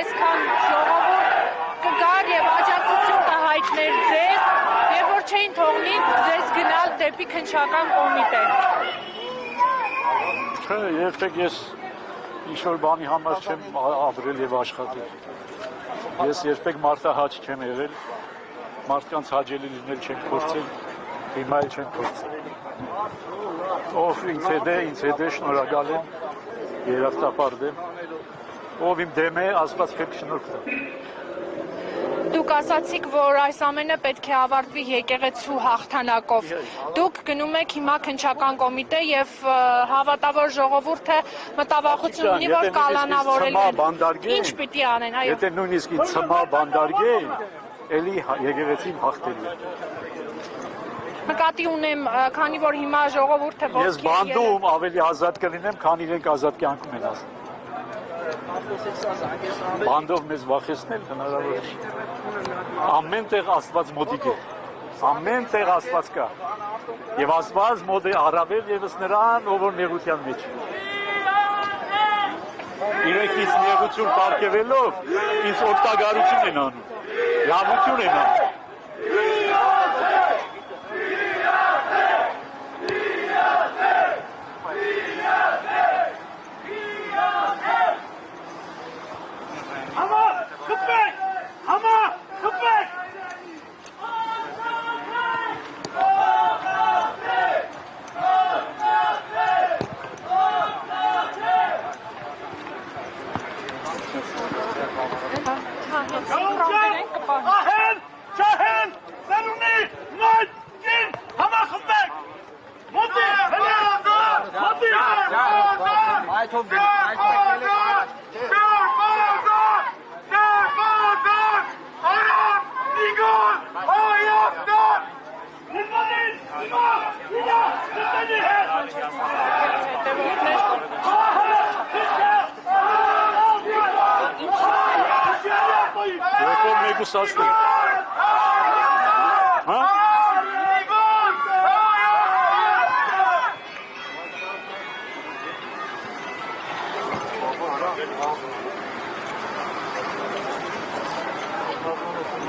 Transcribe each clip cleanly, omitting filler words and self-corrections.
այսքան ժողովուրդ կգար եւ աջակցություն կհայտներ ձեզ, եւ որ չէին թողնի ձեզ գնալ դեպի քննչական կոմիտե։ Չէ, երբեք ես ինչ-որ բանի համար չեմ ապրել եւ աշխատել։ Ես երբեք մարդահաճ չեմ եղել, մարդկանց հաճելի լինել չեմ փորձել, հիմա էլ չեմ փորձել։ Ով ինձ հետ է շնորհակալ եմ, երախտապարտ եմ, ով իմ դեմ է, Աստված քեզ շնորհ տա։ Դուք ասացիք, որ այս ամենը պետք է ավարտվի եկեղեցու հաղթանակով։ Դուք գնում եք հիմա քննչական կոմիտե եւ հավատավոր ժողովուրդը մտավախություն ունի, որ կալանավորել են։ Ինչ պիտի անեն, այո։ Եթե նույնիսկ ինձ ցմա բանդարգեն, էլի եկեղեցին հաղթելու։ Նկատի ունեմ, քանի որ հիմա ժողովուրդը ողջ Ես բանդում ավելի ազատ կլինեմ, քան իրենք ազատ կյանքում են ասում։ Բանդով մեզ վախեցնել հնարավոր չէ։ Ամեն տեղ Աստված մոտիկ է։ Ամեն տեղ Աստված կա։ Եվ Աստված մոտ է առավել եւս նրան, ով որ նեղության մեջ է։ Իրենքից նեղություն պարգևելով, ինձ օգտագործություն են անում։ Լավություն են անում։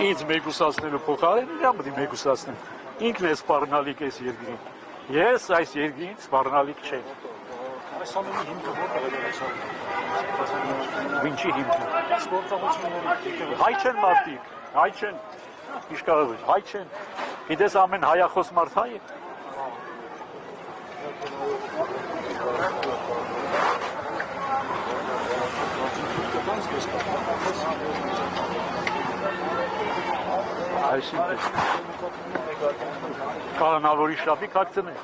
Ինձ մեգուսացնելու փոխարեն իրան պետք է մեգուսացնեմ։ Ինքն է սպառնալիք այս երկրին։ Ես այս երկրին սպառնալիք չեմ։ Այս ամենի հիմքը որտեղ է այս։ Ինչի հիմքը։ Սպորտաղությունների։ Հայ չեն մարդիկ, հայ չեն։ Ինչ կարող է, հայ չեն։ Գիտես ամեն հայախոս մարդ հայ է։ Այսինքն կանոնավորի շապի կակցնե։